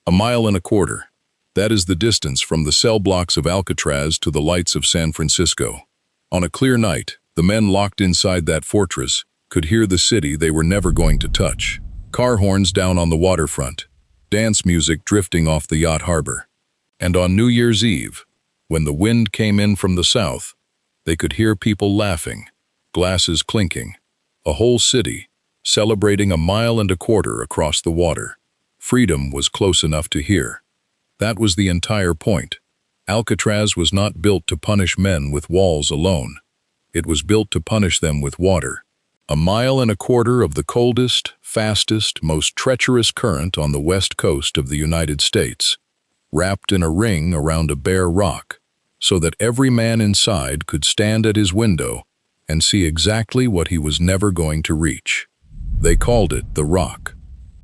1.25 miles. That is the distance from the cell blocks of Alcatraz to the lights of San Francisco. On a clear night, the men locked inside that fortress could hear the city they were never going to touch. Car horns down on the waterfront, dance music drifting off the yacht harbor. And on New Year's Eve, when the wind came in from the south, they could hear people laughing, glasses clinking, a whole city celebrating 1.25 miles across the water. Freedom was close enough to hear. That was the entire point. Alcatraz was not built to punish men with walls alone. It was built to punish them with water. 1.25 miles of the coldest, fastest, most treacherous current on the west coast of the United States, wrapped in a ring around a bare rock, so that every man inside could stand at his window and see exactly what he was never going to reach. They called it the Rock.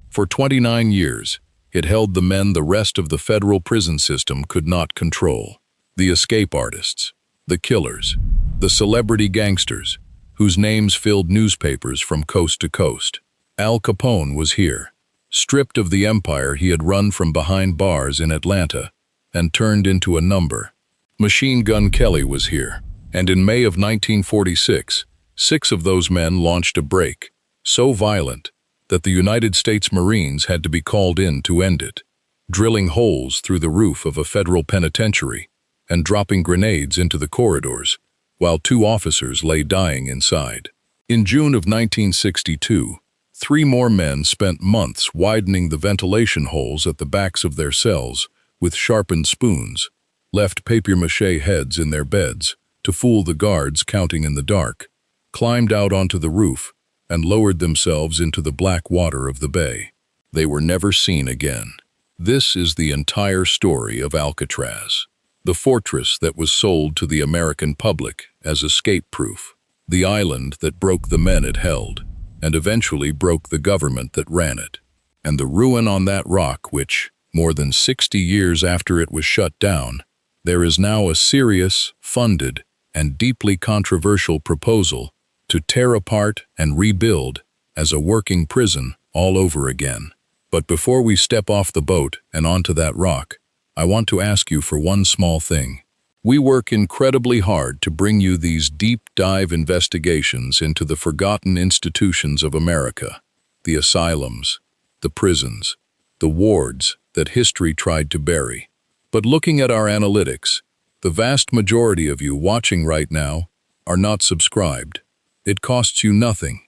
For 29 years, it held the men the rest of the federal prison system could not control. The escape artists, the killers, the celebrity gangsters, whose names filled newspapers from coast to coast. Al Capone was here, stripped of the empire he had run from behind bars in Atlanta and turned into a number. Machine Gun Kelly was here, and in May of 1946, 6 of those men launched a break, so violent that the United States Marines had to be called in to end it, drilling holes through the roof of a federal penitentiary and dropping grenades into the corridors, while 2 officers lay dying inside. In June of 1962, 3 more men spent months widening the ventilation holes at the backs of their cells with sharpened spoons, left papier-mâché heads in their beds to fool the guards counting in the dark, climbed out onto the roof, and lowered themselves into the black water of the bay. They were never seen again. This is the entire story of Alcatraz, the fortress that was sold to the American public as escape-proof, the island that broke the men it held, and eventually broke the government that ran it, and the ruin on that rock which, more than 60 years after it was shut down, there is now a serious, funded, and deeply controversial proposal to tear apart and rebuild as a working prison all over again. But before we step off the boat and onto that rock, I want to ask you for one small thing. We work incredibly hard to bring you these deep dive investigations into the forgotten institutions of America, the asylums, the prisons, the wards that history tried to bury. But looking at our analytics, the vast majority of you watching right now are not subscribed. It costs you nothing.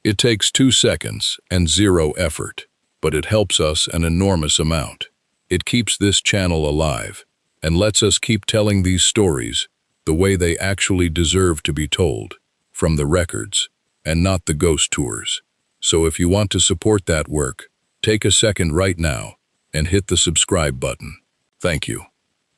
It takes 2 seconds and 0 effort, but it helps us an enormous amount. It keeps this channel alive and lets us keep telling these stories the way they actually deserve to be told, from the records and not the ghost tours. So if you want to support that work, take a second right now and hit the subscribe button. Thank you.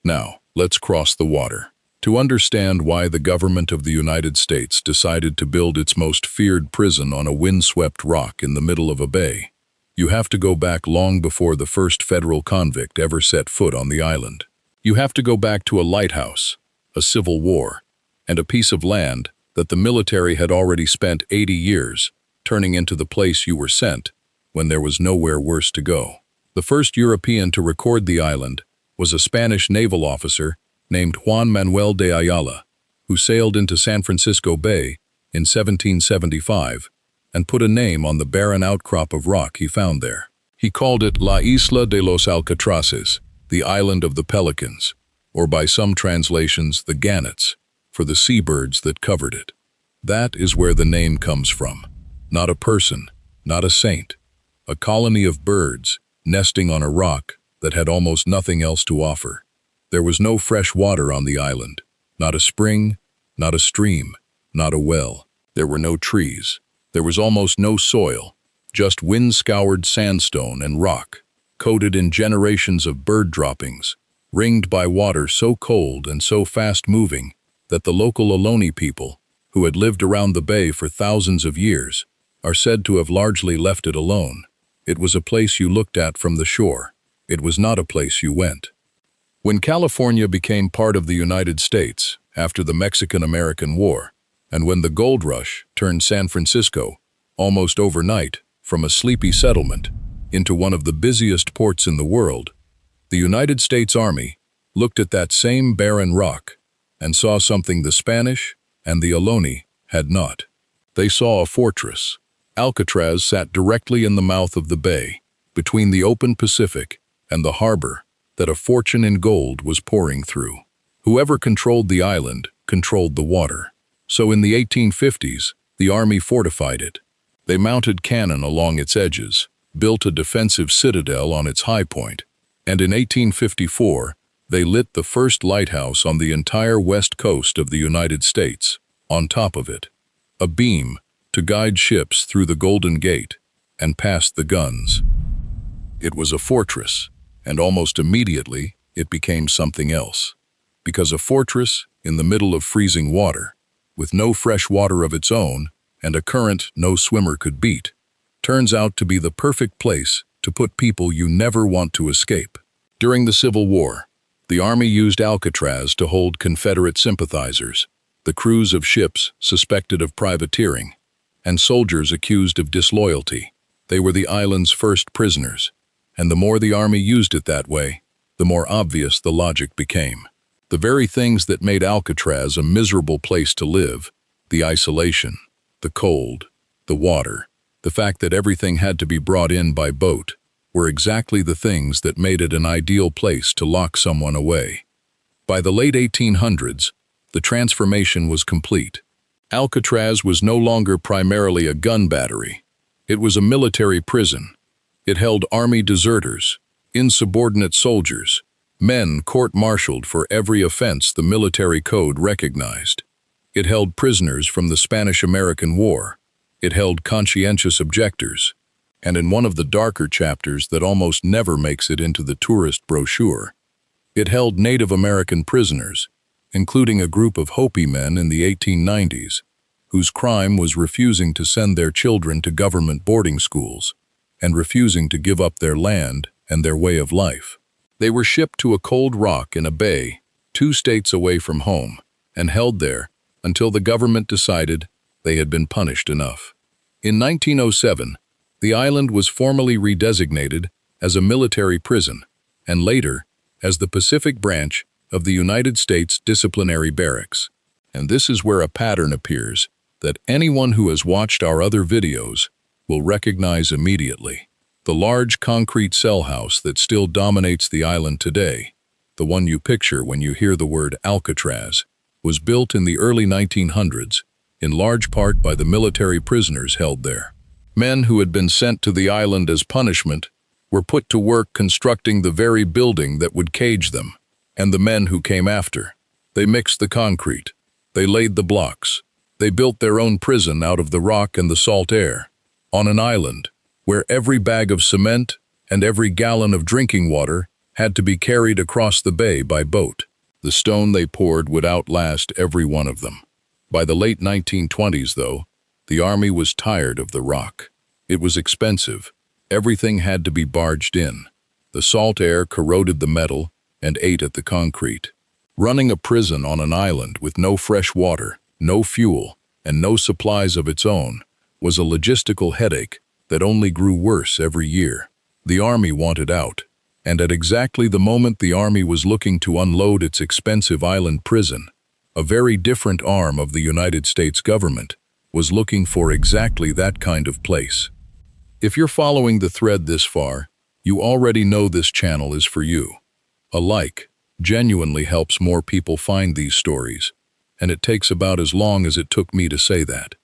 Now, let's cross the water. To understand why the government of the United States decided to build its most feared prison on a windswept rock in the middle of a bay, you have to go back long before the first federal convict ever set foot on the island. You have to go back to a lighthouse, a civil war, and a piece of land that the military had already spent 80 years turning into the place you were sent when there was nowhere worse to go. The first European to record the island was a Spanish naval officer named Juan Manuel de Ayala, who sailed into San Francisco Bay in 1775 and put a name on the barren outcrop of rock he found there. He called it La Isla de los Alcatraces, the Island of the Pelicans, or by some translations, the gannets, for the seabirds that covered it. That is where the name comes from. Not a person, not a saint, a colony of birds nesting on a rock that had almost nothing else to offer. There was no fresh water on the island, not a spring, not a stream, not a well. There were no trees. There was almost no soil, just wind-scoured sandstone and rock, coated in generations of bird droppings, ringed by water so cold and so fast-moving that the local Ohlone people, who had lived around the bay for thousands of years, are said to have largely left it alone. It was a place you looked at from the shore. It was not a place you went. When California became part of the United States after the Mexican-American War, and when the gold rush turned San Francisco, almost overnight, from a sleepy settlement into one of the busiest ports in the world, The United States Army looked at that same barren rock and saw something the Spanish and the Ohlone had not. They saw a fortress. Alcatraz sat directly in the mouth of the bay, between the open Pacific and the harbor that a fortune in gold was pouring through. Whoever controlled the island controlled the water. So in the 1850s, the army fortified it. They mounted cannon along its edges, built a defensive citadel on its high point, and in 1854, they lit the first lighthouse on the entire west coast of the United States. On top of it, a beam to guide ships through the Golden Gate and past the guns. It was a fortress, and almost immediately it became something else. Because a fortress in the middle of freezing water, with no fresh water of its own and a current no swimmer could beat, turns out to be the perfect place to put people you never want to escape. During the Civil War, the Army used Alcatraz to hold Confederate sympathizers, the crews of ships suspected of privateering, and soldiers accused of disloyalty. They were the island's first prisoners, and the more the Army used it that way, the more obvious the logic became. The very things that made Alcatraz a miserable place to live, the isolation, the cold, the water, the fact that everything had to be brought in by boat, were exactly the things that made it an ideal place to lock someone away. By the late 1800s, the transformation was complete. Alcatraz was no longer primarily a gun battery. It was a military prison. It held army deserters, insubordinate soldiers, men court-martialed for every offense the military code recognized. It held prisoners from the Spanish-American War. It held conscientious objectors. And in one of the darker chapters that almost never makes it into the tourist brochure, it held Native American prisoners, including a group of Hopi men in the 1890s, whose crime was refusing to send their children to government boarding schools and refusing to give up their land and their way of life. They were shipped to a cold rock in a bay, 2 states away from home, and held there until the government decided they had been punished enough. In 1907, the island was formally redesignated as a military prison, and later as the Pacific branch of the United States Disciplinary Barracks. And this is where a pattern appears that anyone who has watched our other videos will recognize immediately. The large concrete cell house that still dominates the island today, the one you picture when you hear the word Alcatraz, was built in the early 1900s, in large part by the military prisoners held there. Men who had been sent to the island as punishment were put to work constructing the very building that would cage them, and the men who came after. They mixed the concrete. They laid the blocks. They built their own prison out of the rock and the salt air, on an island where every bag of cement and every gallon of drinking water had to be carried across the bay by boat. The stone they poured would outlast every one of them. By the late 1920s, though, the Army was tired of the rock. It was expensive. Everything had to be barged in. The salt air corroded the metal and ate at the concrete. Running a prison on an island with no fresh water, no fuel, and no supplies of its own was a logistical headache that only grew worse every year. The Army wanted out, and at exactly the moment the Army was looking to unload its expensive island prison, a very different arm of the United States government was looking for exactly that kind of place. If you're following the thread this far, you already know this channel is for you. A like genuinely helps more people find these stories, and it takes about as long as it took me to say that.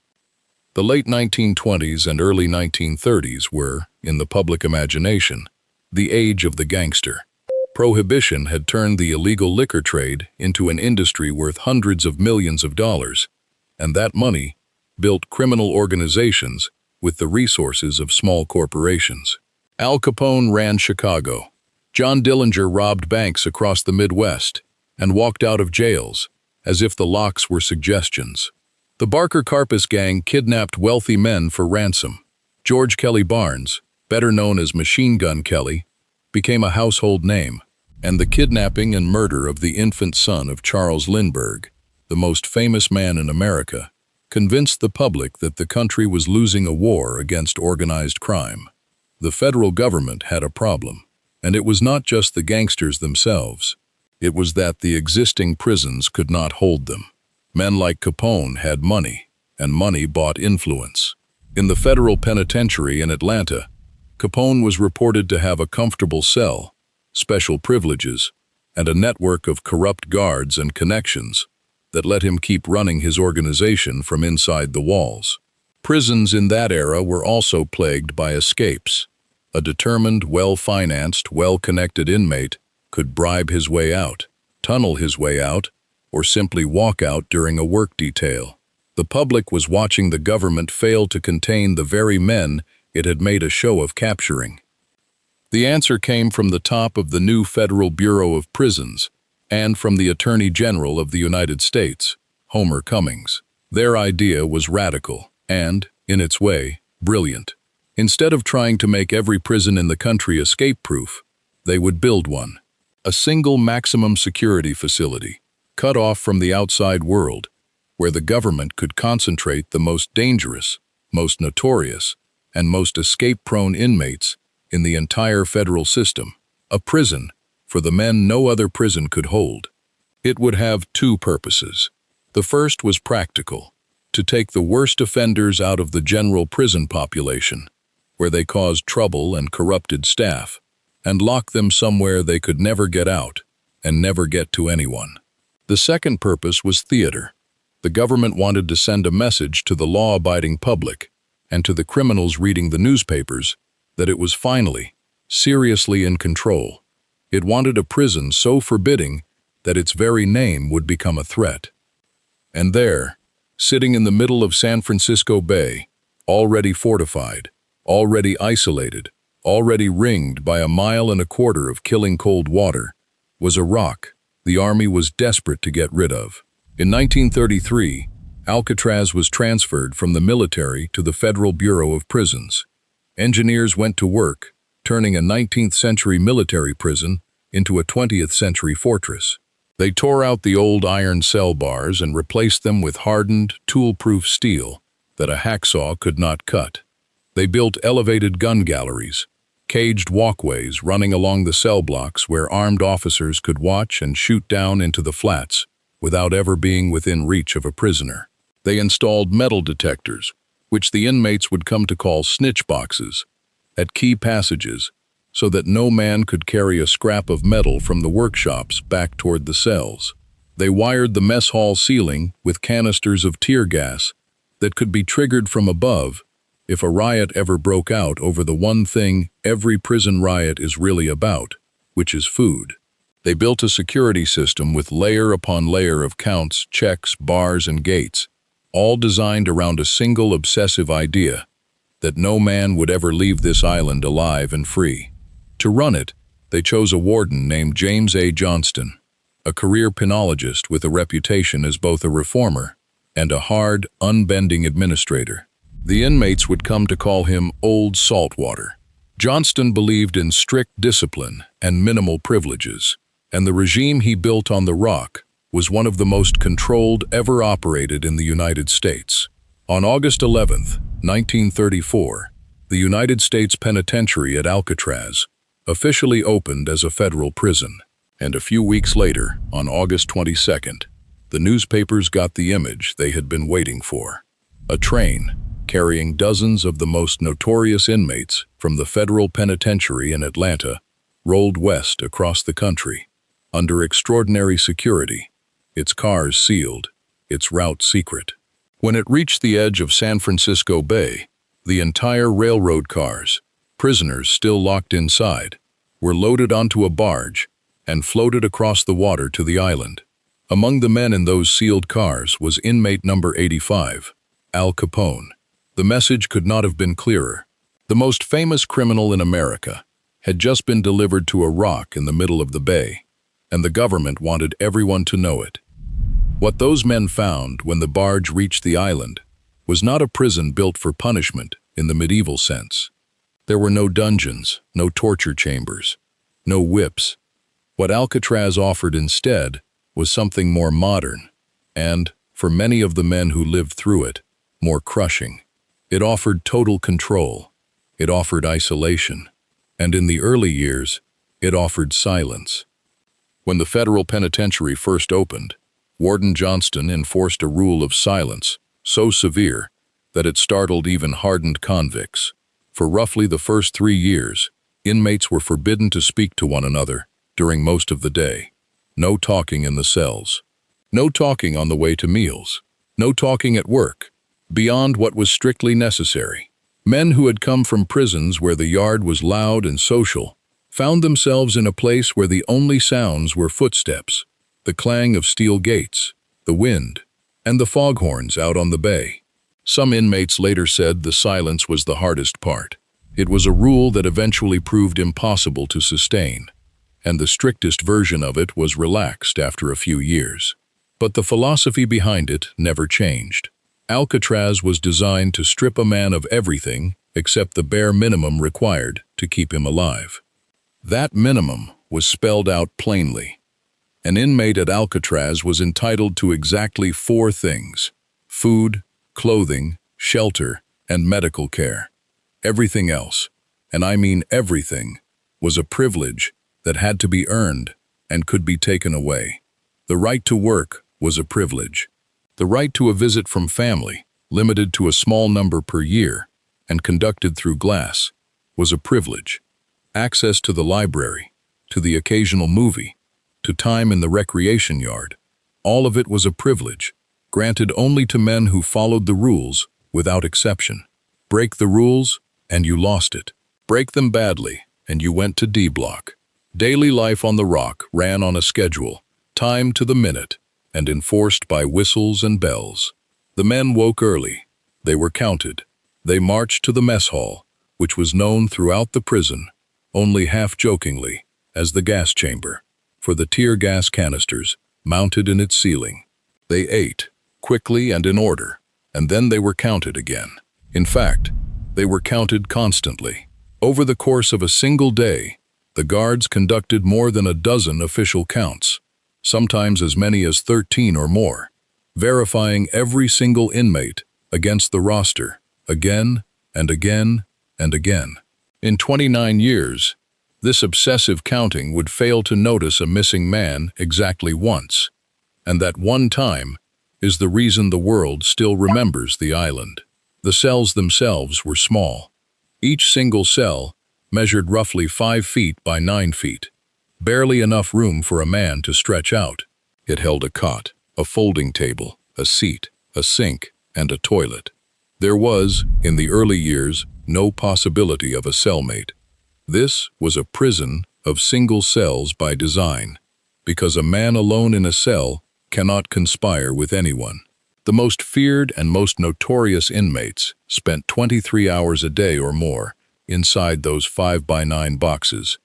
The late 1920s and early 1930s were, in the public imagination, the age of the gangster. Prohibition had turned the illegal liquor trade into an industry worth hundreds of millions of dollars, and that money built criminal organizations with the resources of small corporations. Al Capone ran Chicago. John Dillinger robbed banks across the Midwest and walked out of jails as if the locks were suggestions. The Barker Karpus gang kidnapped wealthy men for ransom. George Kelly Barnes, better known as Machine Gun Kelly, became a household name, and the kidnapping and murder of the infant son of Charles Lindbergh, the most famous man in America, convinced the public that the country was losing a war against organized crime. The federal government had a problem, And it was not just the gangsters themselves. It was that the existing prisons could not hold them. Men like Capone had money, and money bought influence. In the federal penitentiary in Atlanta, Capone was reported to have a comfortable cell, special privileges, and a network of corrupt guards and connections that let him keep running his organization from inside the walls. Prisons in that era were also plagued by escapes. A determined, well-financed, well-connected inmate could bribe his way out, tunnel his way out, or simply walk out during a work detail. The public was watching the government fail to contain the very men it had made a show of capturing. The answer came from the top of the new Federal Bureau of Prisons and from the Attorney General of the United States, Homer Cummings. Their idea was radical and, in its way, brilliant. Instead of trying to make every prison in the country escape-proof, they would build one. A single maximum security facility, cut off from the outside world, where the government could concentrate the most dangerous, most notorious, and most escape-prone inmates in the entire federal system. A prison for the men no other prison could hold. It would have two purposes. The first was practical, to take the worst offenders out of the general prison population, where they caused trouble and corrupted staff, and lock them somewhere they could never get out and never get to anyone. The second purpose was theater. The government wanted to send a message to the law-abiding public and to the criminals reading the newspapers that it was finally, seriously in control. It wanted a prison so forbidding that its very name would become a threat. And there, sitting in the middle of San Francisco Bay, already fortified, already isolated, already ringed by 1.25 miles of killing cold water, was a rock the Army was desperate to get rid of. In 1933, Alcatraz was transferred from the military to the Federal Bureau of Prisons. Engineers went to work, turning a 19th-century military prison into a 20th-century fortress. They tore out the old iron cell bars and replaced them with hardened, tool-proof steel that a hacksaw could not cut. They built elevated gun galleries, caged walkways running along the cell blocks where armed officers could watch and shoot down into the flats without ever being within reach of a prisoner. They installed metal detectors, which the inmates would come to call snitch boxes, at key passages, so that no man could carry a scrap of metal from the workshops back toward the cells. They wired the mess hall ceiling with canisters of tear gas that could be triggered from above if a riot ever broke out over the one thing every prison riot is really about, which is food. They built a security system with layer upon layer of counts, checks, bars, and gates, all designed around a single obsessive idea, that no man would ever leave this island alive and free. To run it, they chose a warden named James A. Johnston, a career penologist with a reputation as both a reformer and a hard, unbending administrator. The inmates would come to call him Old Saltwater. Johnston believed in strict discipline and minimal privileges, and the regime he built on the Rock was one of the most controlled ever operated in the United States. On August 11, 1934, the United States Penitentiary at Alcatraz officially opened as a federal prison, and a few weeks later, on August 22nd, the newspapers got the image they had been waiting for. A train carrying dozens of the most notorious inmates from the federal penitentiary in Atlanta rolled west across the country, under extraordinary security, its cars sealed, its route secret. When it reached the edge of San Francisco Bay, the entire railroad cars, prisoners still locked inside, were loaded onto a barge and floated across the water to the island. Among the men in those sealed cars was inmate number 85, Al Capone. The message could not have been clearer. The most famous criminal in America had just been delivered to a rock in the middle of the bay, and the government wanted everyone to know it. What those men found when the barge reached the island was not a prison built for punishment in the medieval sense. There were no dungeons, no torture chambers, no whips. What Alcatraz offered instead was something more modern, and, for many of the men who lived through it, more crushing. It offered total control. It offered isolation. And in the early years, It offered silence. When the federal penitentiary first opened, Warden Johnston enforced a rule of silence so severe that it startled even hardened convicts. For roughly the first 3 years, inmates were forbidden to speak to one another during most of the day. No talking in the cells. No talking on the way to meals. No talking at work, beyond what was strictly necessary. Men who had come from prisons where the yard was loud and social found themselves in a place where the only sounds were footsteps, the clang of steel gates, the wind, and the foghorns out on the bay. Some inmates later said the silence was the hardest part. It was a rule that eventually proved impossible to sustain, and the strictest version of it was relaxed after a few years. But the philosophy behind it never changed. Alcatraz was designed to strip a man of everything except the bare minimum required to keep him alive. That minimum was spelled out plainly. An inmate at Alcatraz was entitled to exactly 4 things: food, clothing, shelter, and medical care. Everything else, and I mean everything, was a privilege that had to be earned and could be taken away. The right to work was a privilege. The right to a visit from family, limited to a small number per year and conducted through glass, was a privilege. Access to the library, to the occasional movie, to time in the recreation yard, all of it was a privilege, granted only to men who followed the rules without exception. Break the rules, and you lost it. Break them badly, and you went to D Block. Daily life on the Rock ran on a schedule, timed to the minute, and enforced by whistles and bells. The men woke early. They were counted. They marched to the mess hall, which was known throughout the prison, only half-jokingly, as the gas chamber, for the tear gas canisters mounted in its ceiling. They ate, quickly and in order, and then they were counted again. In fact, they were counted constantly. Over the course of a single day, the guards conducted more than a dozen official counts, sometimes as many as 13 or more, verifying every single inmate against the roster, again and again and again. In 29 years, this obsessive counting would fail to notice a missing man exactly once, and that one time is the reason the world still remembers the island. The cells themselves were small. Each single cell measured roughly 5 feet by 9 feet, barely enough room for a man to stretch out. It held a cot, a folding table, a seat, a sink, and a toilet. There was, in the early years, no possibility of a cellmate. This was a prison of single cells by design, because a man alone in a cell cannot conspire with anyone. The most feared and most notorious inmates spent 23 hours a day or more inside those 5x9 boxes,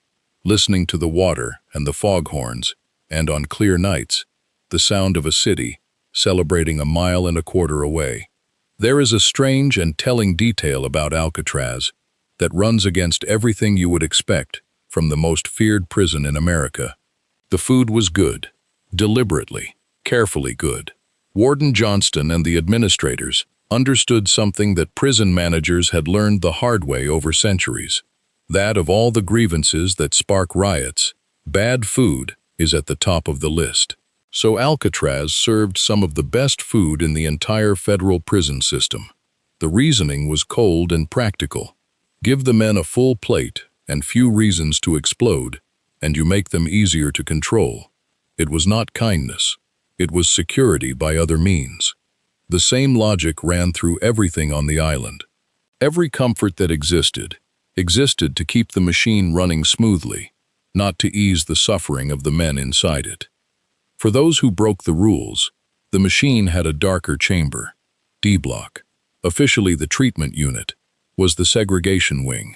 listening to the water and the foghorns, and on clear nights, the sound of a city celebrating 1.25 miles away. There is a strange and telling detail about Alcatraz that runs against everything you would expect from the most feared prison in America. The food was good, deliberately, carefully good. Warden Johnston and the administrators understood something that prison managers had learned the hard way over centuries. That of all the grievances that spark riots, bad food is at the top of the list. So Alcatraz served some of the best food in the entire federal prison system. The reasoning was cold and practical. Give the men a full plate and few reasons to explode, and you make them easier to control. It was not kindness. It was security by other means. The same logic ran through everything on the island. Every comfort that existed to keep the machine running smoothly, not to ease the suffering of the men inside it. For those who broke the rules, the machine had a darker chamber. D Block, officially the treatment unit, was the segregation wing,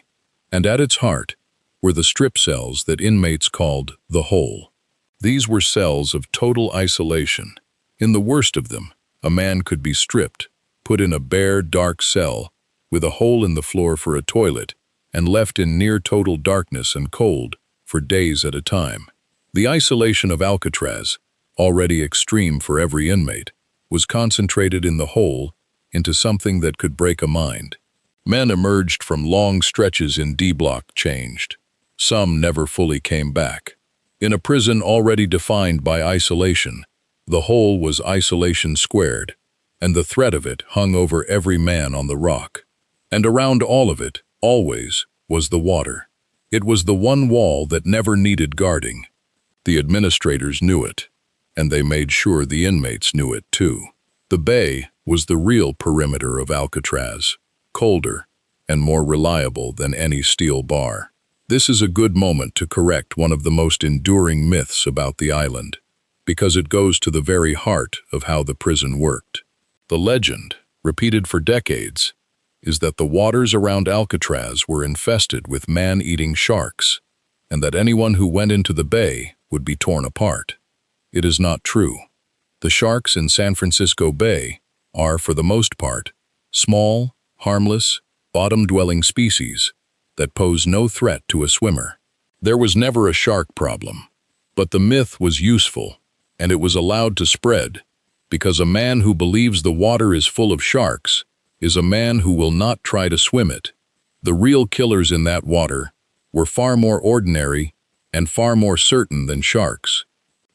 and at its heart were the strip cells that inmates called the hole. These were cells of total isolation. In the worst of them, a man could be stripped, put in a bare, dark cell with a hole in the floor for a toilet, and left in near total darkness and cold for days at a time. The isolation of Alcatraz, already extreme for every inmate, was concentrated in the hole into something that could break a mind. Men emerged from long stretches in D Block changed. Some never fully came back. In a prison already defined by isolation, the whole was isolation squared, and the threat of it hung over every man on the rock. And around all of it, always, was the water. It was the one wall that never needed guarding. The administrators knew it, and they made sure the inmates knew it too. The bay was the real perimeter of Alcatraz, colder and more reliable than any steel bar. This is a good moment to correct one of the most enduring myths about the island, because it goes to the very heart of how the prison worked. The legend, repeated for decades, is that the waters around Alcatraz were infested with man-eating sharks, and that anyone who went into the bay would be torn apart. It is not true. The sharks in San Francisco Bay are, for the most part, small, harmless, bottom-dwelling species that pose no threat to a swimmer. There was never a shark problem, but the myth was useful, and it was allowed to spread, because a man who believes the water is full of sharks is a man who will not try to swim it. The real killers in that water were far more ordinary and far more certain than sharks.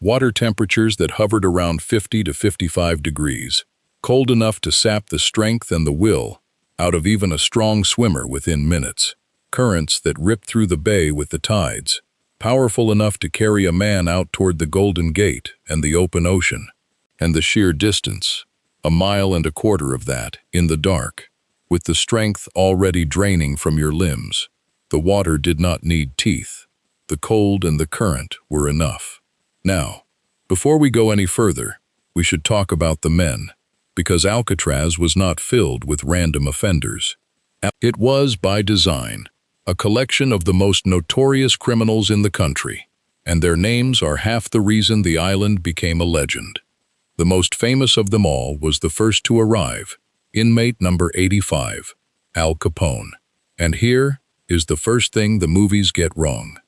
Water temperatures that hovered around 50 to 55 degrees, cold enough to sap the strength and the will out of even a strong swimmer within minutes. Currents that ripped through the bay with the tides, powerful enough to carry a man out toward the Golden Gate and the open ocean. And the sheer distance, 1.25 miles of that, in the dark, with the strength already draining from your limbs. The water did not need teeth. The cold and the current were enough. Now, before we go any further, we should talk about the men, because Alcatraz was not filled with random offenders. It was, by design, a collection of the most notorious criminals in the country, and their names are half the reason the island became a legend. The most famous of them all was the first to arrive, inmate number 85, Al Capone. And here is the first thing the movies get wrong.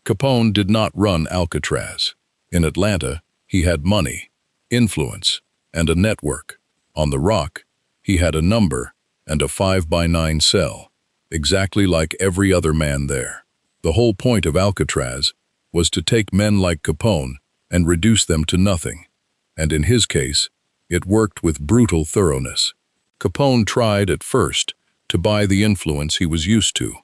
Capone did not run Alcatraz. In Atlanta, he had money, influence, and a network. On the Rock, he had a number and a 5x9 cell, exactly like every other man there. The whole point of Alcatraz was to take men like Capone and reduce them to nothing. And in his case, it worked with brutal thoroughness. Capone tried at first to buy the influence he was used to,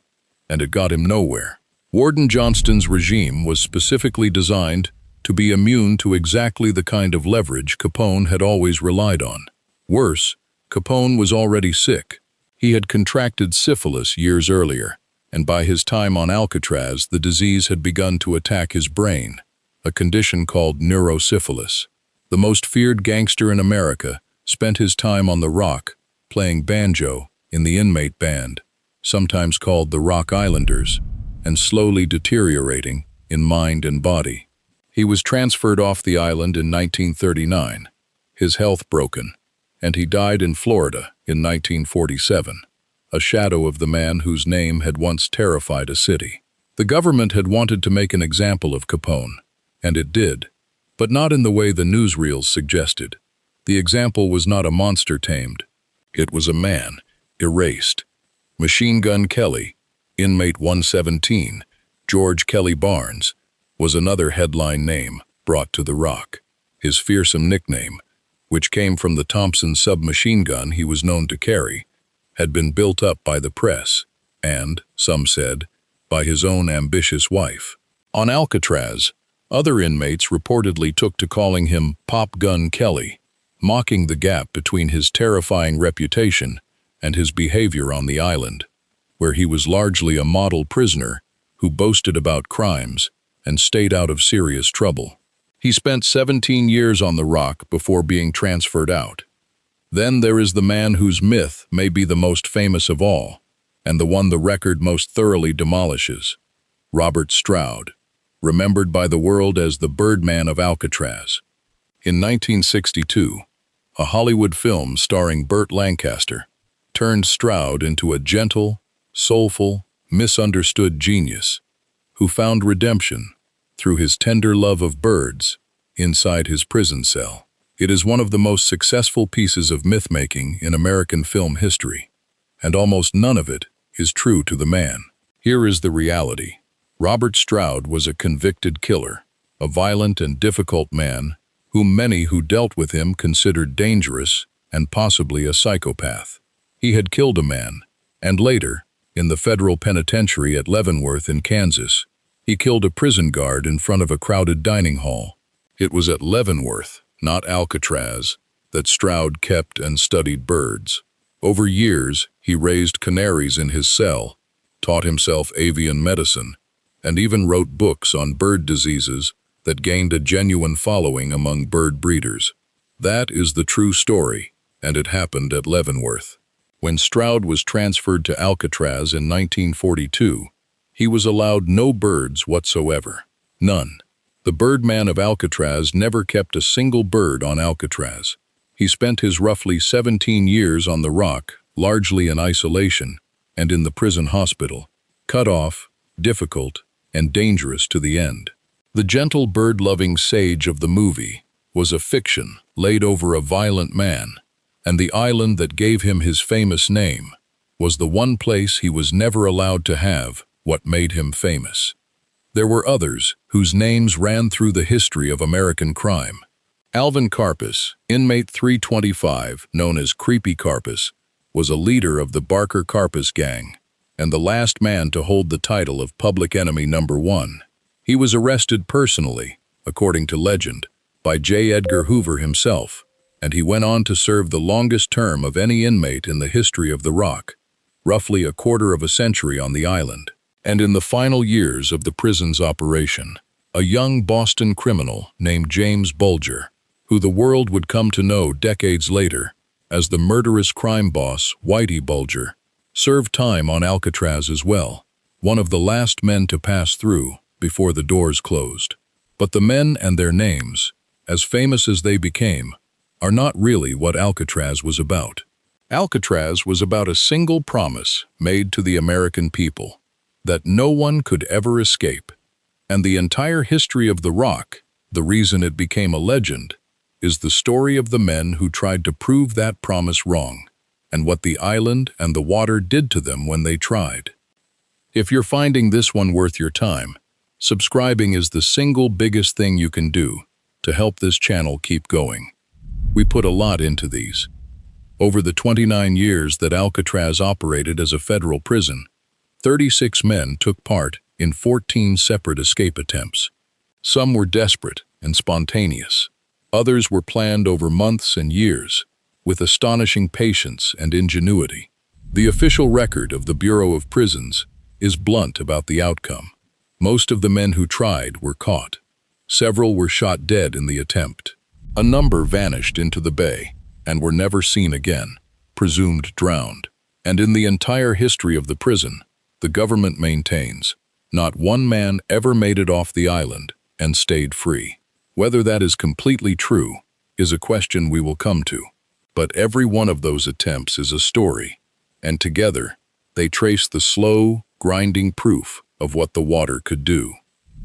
and it got him nowhere. Warden Johnston's regime was specifically designed to be immune to exactly the kind of leverage Capone had always relied on. Worse, Capone was already sick. He had contracted syphilis years earlier, and by his time on Alcatraz, the disease had begun to attack his brain, a condition called neurosyphilis. The most feared gangster in America spent his time on the Rock, playing banjo in the inmate band, sometimes called the Rock Islanders, and slowly deteriorating in mind and body. He was transferred off the island in 1939, his health broken, and he died in Florida in 1947, a shadow of the man whose name had once terrified a city. The government had wanted to make an example of Capone, and it did, but not in the way the newsreels suggested. The example was not a monster tamed. It was a man, erased. Machine Gun Kelly, inmate 117, George Kelly Barnes, was another headline name brought to the Rock. His fearsome nickname, which came from the Thompson submachine gun he was known to carry, had been built up by the press and, some said, by his own ambitious wife. On Alcatraz, other inmates reportedly took to calling him Pop Gun Kelly, mocking the gap between his terrifying reputation and his behavior on the island, where he was largely a model prisoner who boasted about crimes and stayed out of serious trouble. He spent 17 years on the Rock before being transferred out. Then there is the man whose myth may be the most famous of all, and the one the record most thoroughly demolishes, Robert Stroud, remembered by the world as the Birdman of Alcatraz. In 1962, a Hollywood film starring Burt Lancaster turned Stroud into a gentle, soulful, misunderstood genius who found redemption through his tender love of birds inside his prison cell. It is one of the most successful pieces of myth-making in American film history, and almost none of it is true to the man. Here is the reality. Robert Stroud was a convicted killer, a violent and difficult man whom many who dealt with him considered dangerous and possibly a psychopath. He had killed a man, and later, in the federal penitentiary at Leavenworth in Kansas, he killed a prison guard in front of a crowded dining hall. It was at Leavenworth, not Alcatraz, that Stroud kept and studied birds. Over years, he raised canaries in his cell, taught himself avian medicine, and even wrote books on bird diseases that gained a genuine following among bird breeders. That is the true story, and it happened at Leavenworth. When Stroud was transferred to Alcatraz in 1942, he was allowed no birds whatsoever. None. The Birdman of Alcatraz never kept a single bird on Alcatraz. He spent his roughly 17 years on the rock, largely in isolation, and in the prison hospital, cut off, difficult, and dangerous to the end. The gentle bird-loving sage of the movie was a fiction laid over a violent man, and the island that gave him his famous name was the one place he was never allowed to have what made him famous. There were others whose names ran through the history of American crime. Alvin Karpis, inmate 325, known as Creepy Karpis, was a leader of the Barker Karpis gang, and the last man to hold the title of Public Enemy Number 1. He was arrested personally, according to legend, by J. Edgar Hoover himself, and he went on to serve the longest term of any inmate in the history of the Rock, roughly a quarter of a century on the island. And in the final years of the prison's operation, a young Boston criminal named James Bulger, who the world would come to know decades later as the murderous crime boss Whitey Bulger, served time on Alcatraz as well, one of the last men to pass through before the doors closed. But the men and their names, as famous as they became, are not really what Alcatraz was about. Alcatraz was about a single promise made to the American people, that no one could ever escape. And the entire history of the Rock, the reason it became a legend, is the story of the men who tried to prove that promise wrong, and what the island and the water did to them when they tried. If you're finding this one worth your time, subscribing is the single biggest thing you can do to help this channel keep going. We put a lot into these. Over the 29 years that Alcatraz operated as a federal prison, 36 men took part in 14 separate escape attempts. Some were desperate and spontaneous. Others were planned over months and years, with astonishing patience and ingenuity. The official record of the Bureau of Prisons is blunt about the outcome. Most of the men who tried were caught. Several were shot dead in the attempt. A number vanished into the bay and were never seen again, presumed drowned. And in the entire history of the prison, the government maintains, not one man ever made it off the island and stayed free. Whether that is completely true is a question we will come to. But every one of those attempts is a story, and together they trace the slow, grinding proof of what the water could do.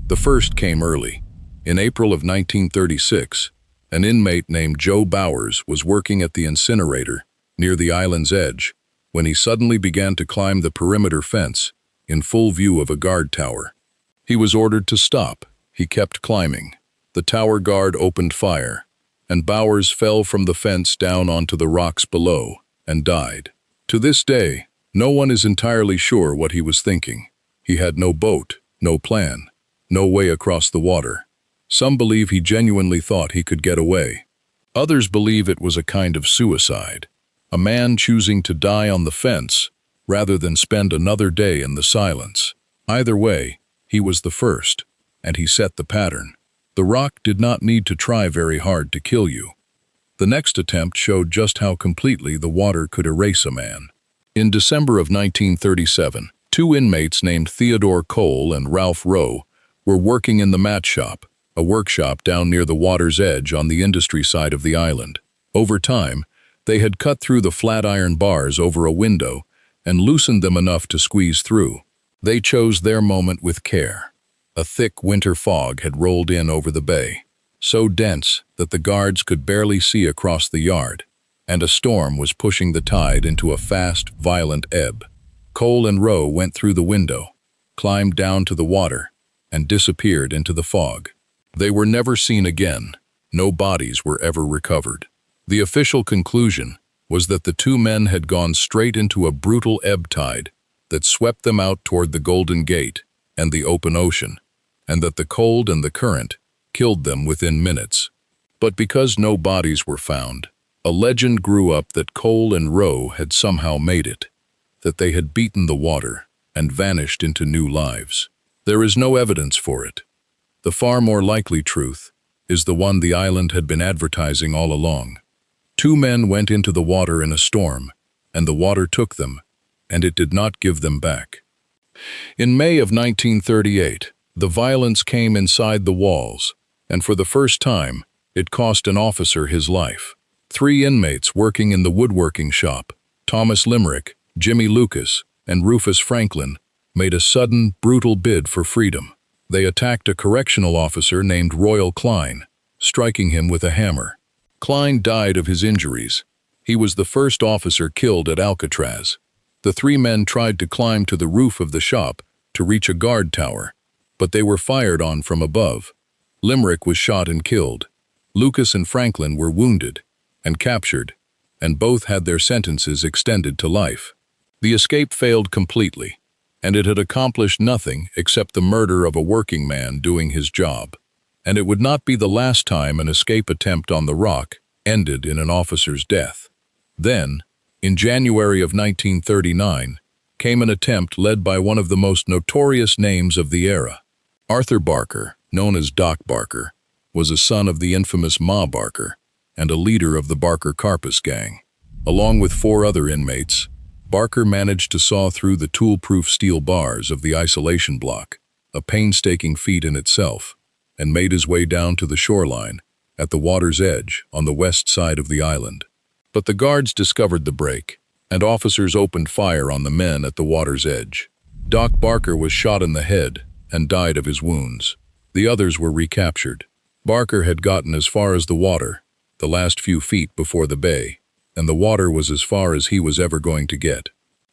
The first came early. In April of 1936, an inmate named Joe Bowers was working at the incinerator near the island's edge when he suddenly began to climb the perimeter fence in full view of a guard tower. He was ordered to stop. He kept climbing. The tower guard opened fire, and Bowers fell from the fence down onto the rocks below and died. To this day, no one is entirely sure what he was thinking. He had no boat, no plan, no way across the water. Some believe he genuinely thought he could get away. Others believe it was a kind of suicide, a man choosing to die on the fence rather than spend another day in the silence. Either way, he was the first, and he set the pattern. The Rock did not need to try very hard to kill you. The next attempt showed just how completely the water could erase a man. In December of 1937, two inmates named Theodore Cole and Ralph Rowe were working in the mat shop, a workshop down near the water's edge on the industry side of the island. Over time, they had cut through the flat iron bars over a window and loosened them enough to squeeze through. They chose their moment with care. A thick winter fog had rolled in over the bay, so dense that the guards could barely see across the yard, and a storm was pushing the tide into a fast, violent ebb. Cole and Rowe went through the window, climbed down to the water, and disappeared into the fog. They were never seen again. No bodies were ever recovered. The official conclusion was that the two men had gone straight into a brutal ebb tide that swept them out toward the Golden Gate and the open ocean, and that the cold and the current killed them within minutes. But because no bodies were found, a legend grew up that Cole and Rowe had somehow made it, that they had beaten the water and vanished into new lives. There is no evidence for it. The far more likely truth is the one the island had been advertising all along. Two men went into the water in a storm, and the water took them, and it did not give them back. In May of 1938, the violence came inside the walls, and for the first time, it cost an officer his life. 3 inmates working in the woodworking shop, Thomas Limerick, Jimmy Lucas, and Rufus Franklin, made a sudden, brutal bid for freedom. They attacked a correctional officer named Royal Klein, striking him with a hammer. Klein died of his injuries. He was the first officer killed at Alcatraz. The 3 men tried to climb to the roof of the shop to reach a guard tower, but they were fired on from above. Limerick was shot and killed. Lucas and Franklin were wounded and captured, and both had their sentences extended to life. The escape failed completely, and it had accomplished nothing except the murder of a working man doing his job. And it would not be the last time an escape attempt on the Rock ended in an officer's death. Then, in January of 1939, came an attempt led by one of the most notorious names of the era. Arthur Barker, known as Doc Barker, was a son of the infamous Ma Barker and a leader of the Barker Carpus gang. Along with 4 other inmates, Barker managed to saw through the tool-proof steel bars of the isolation block, a painstaking feat in itself, and made his way down to the shoreline, at the water's edge on the west side of the island. But the guards discovered the break, and officers opened fire on the men at the water's edge. Doc Barker was shot in the head and died of his wounds. The others were recaptured. Barker had gotten as far as the water, the last few feet before the bay, and the water was as far as he was ever going to get.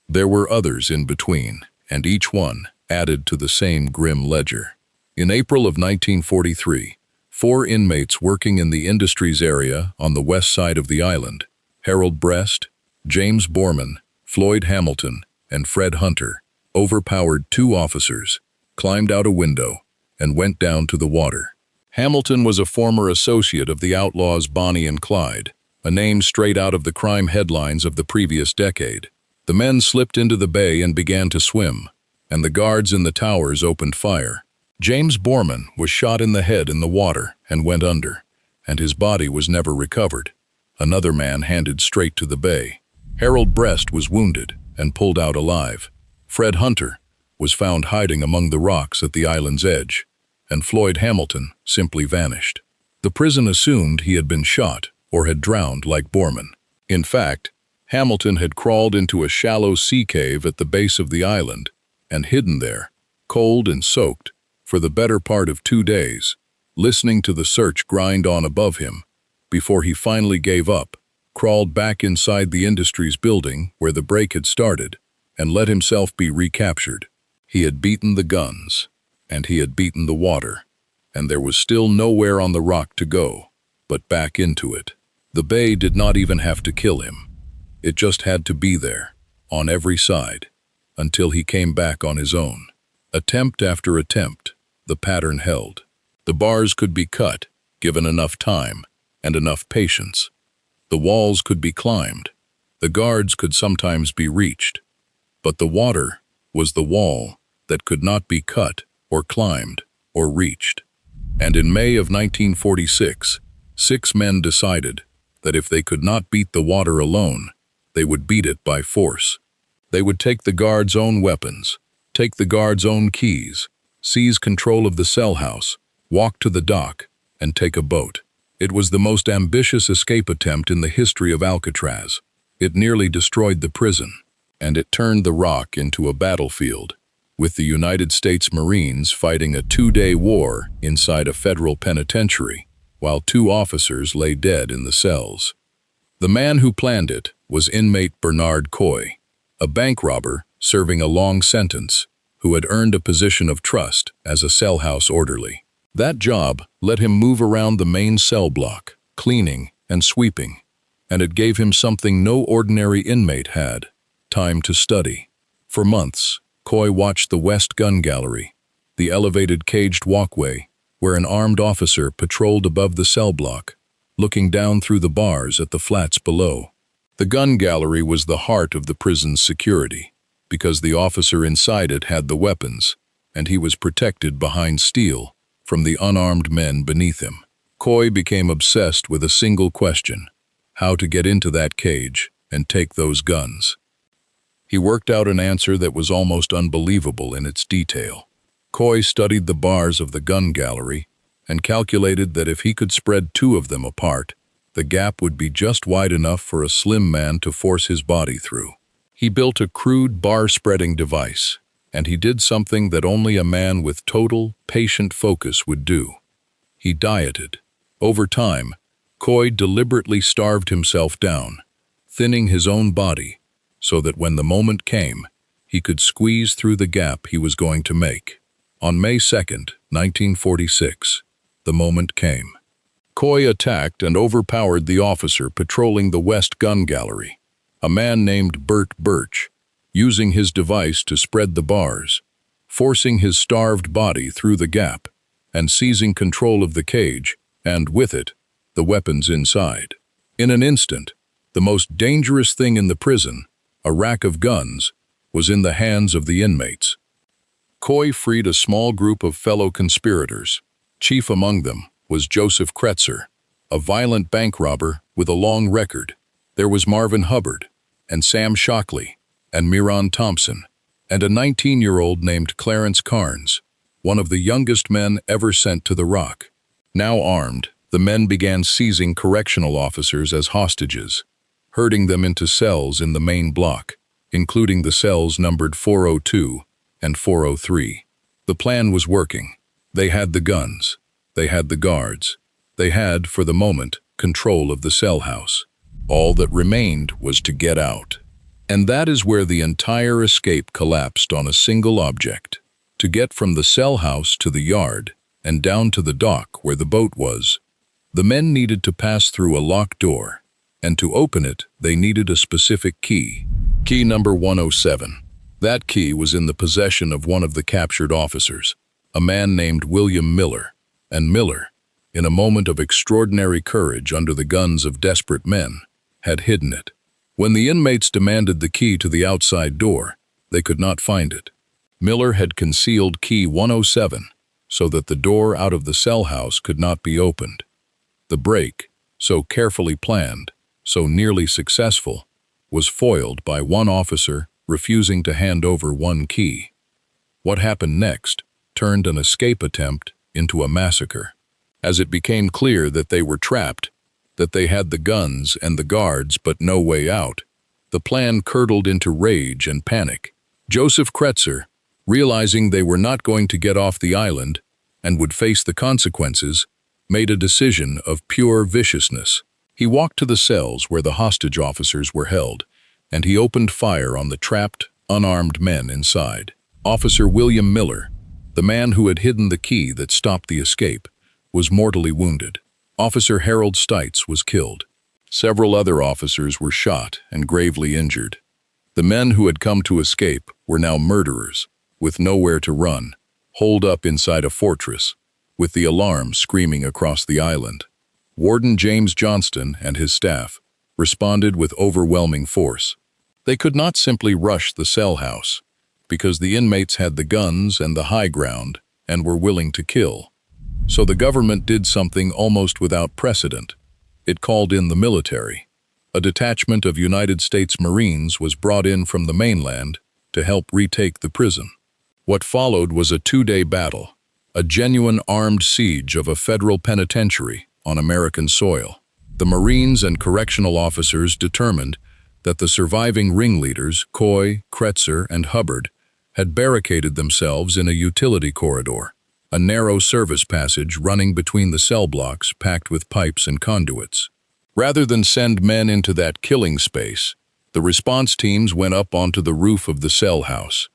There were others in between, and each one added to the same grim ledger. In April of 1943, 4 inmates working in the industries area on the west side of the island, Harold Brest, James Borman, Floyd Hamilton, and Fred Hunter, overpowered 2 officers, climbed out a window, and went down to the water. Hamilton was a former associate of the outlaws Bonnie and Clyde, a name straight out of the crime headlines of the previous decade. The men slipped into the bay and began to swim, and the guards in the towers opened fire. James Borman was shot in the head in the water and went under, and his body was never recovered. Another man handed straight to the bay. Harold Brest was wounded and pulled out alive. Fred Hunter was found hiding among the rocks at the island's edge, and Floyd Hamilton simply vanished. The prison assumed he had been shot or had drowned like Borman. In fact, Hamilton had crawled into a shallow sea cave at the base of the island and hidden there, cold and soaked, for the better part of 2 days, listening to the search grind on above him, before he finally gave up, crawled back inside the industries building where the break had started, and let himself be recaptured. He had beaten the guns, and he had beaten the water, and there was still nowhere on the Rock to go, but back into it. The bay did not even have to kill him. It just had to be there, on every side, until he came back on his own. Attempt after attempt, the pattern held. The bars could be cut, given enough time and enough patience. The walls could be climbed. The guards could sometimes be reached. But the water was the wall that could not be cut or climbed or reached. And in May of 1946, 6 men decided that if they could not beat the water alone, they would beat it by force. They would take the guards' own weapons, take the guards' own keys, seize control of the cell house, walk to the dock, and take a boat. It was the most ambitious escape attempt in the history of Alcatraz. It nearly destroyed the prison, and it turned the Rock into a battlefield, with the United States Marines fighting a 2-day war inside a federal penitentiary, while 2 officers lay dead in the cells. The man who planned it was inmate Bernard Coy, a bank robber serving a long sentence, who had earned a position of trust as a cell house orderly. That job let him move around the main cell block, cleaning and sweeping, and it gave him something no ordinary inmate had: time to study. For months, Coy watched the West Gun Gallery, the elevated caged walkway where an armed officer patrolled above the cell block, looking down through the bars at the flats below. The gun gallery was the heart of the prison's security, because the officer inside it had the weapons, and he was protected behind steel from the unarmed men beneath him. Coy became obsessed with a single question: how to get into that cage and take those guns. He worked out an answer that was almost unbelievable in its detail. Coy studied the bars of the gun gallery and calculated that if he could spread two of them apart, the gap would be just wide enough for a slim man to force his body through. He built a crude bar-spreading device, and he did something that only a man with total, patient focus would do. He dieted. Over time, Coy deliberately starved himself down, thinning his own body so that when the moment came, he could squeeze through the gap he was going to make. On May 2nd, 1946, the moment came. Coy attacked and overpowered the officer patrolling the West Gun Gallery, a man named Bert Birch, using his device to spread the bars, forcing his starved body through the gap, and seizing control of the cage, and with it, the weapons inside. In an instant, the most dangerous thing in the prison, a rack of guns, was in the hands of the inmates. Coy freed a small group of fellow conspirators. Chief among them was Joseph Kretzer, a violent bank robber with a long record. There was Marvin Hubbard, and Sam Shockley, and Miron Thompson, and a 19-year-old named Clarence Carnes, one of the youngest men ever sent to the Rock. Now armed, the men began seizing correctional officers as hostages, herding them into cells in the main block, including the cells numbered 402 and 403. The plan was working. They had the guns. They had the guards. They had, for the moment, control of the cell house. All that remained was to get out. And that is where the entire escape collapsed on a single object. To get from the cell house to the yard and down to the dock where the boat was, the men needed to pass through a locked door, and to open it, they needed a specific key. Key number 107. That key was in the possession of one of the captured officers, a man named William Miller, and Miller, in a moment of extraordinary courage under the guns of desperate men, had hidden it. When the inmates demanded the key to the outside door, they could not find it. Miller had concealed key 107 so that the door out of the cell house could not be opened. The break, so carefully planned, so nearly successful, was foiled by one officer refusing to hand over one key. What happened next turned an escape attempt into a massacre. As it became clear that they were trapped, that they had the guns and the guards but no way out, the plan curdled into rage and panic. Joseph Kretzer, realizing they were not going to get off the island and would face the consequences, made a decision of pure viciousness. He walked to the cells where the hostage officers were held, and he opened fire on the trapped, unarmed men inside. Officer William Miller, the man who had hidden the key that stopped the escape, was mortally wounded. Officer Harold Stites was killed. Several other officers were shot and gravely injured. The men who had come to escape were now murderers, with nowhere to run, holed up inside a fortress, with the alarm screaming across the island. Warden James Johnston and his staff responded with overwhelming force. They could not simply rush the cell house, because the inmates had the guns and the high ground and were willing to kill. So the government did something almost without precedent. It called in the military. A detachment of United States Marines was brought in from the mainland to help retake the prison. What followed was a 2-day battle, a genuine armed siege of a federal penitentiary on American soil. The Marines and correctional officers determined that the surviving ringleaders, Coy, Kretzer, and Hubbard, had barricaded themselves in a utility corridor, a narrow service passage running between the cell blocks packed with pipes and conduits. Rather than send men into that killing space, the response teams went up onto the roof of the cell house.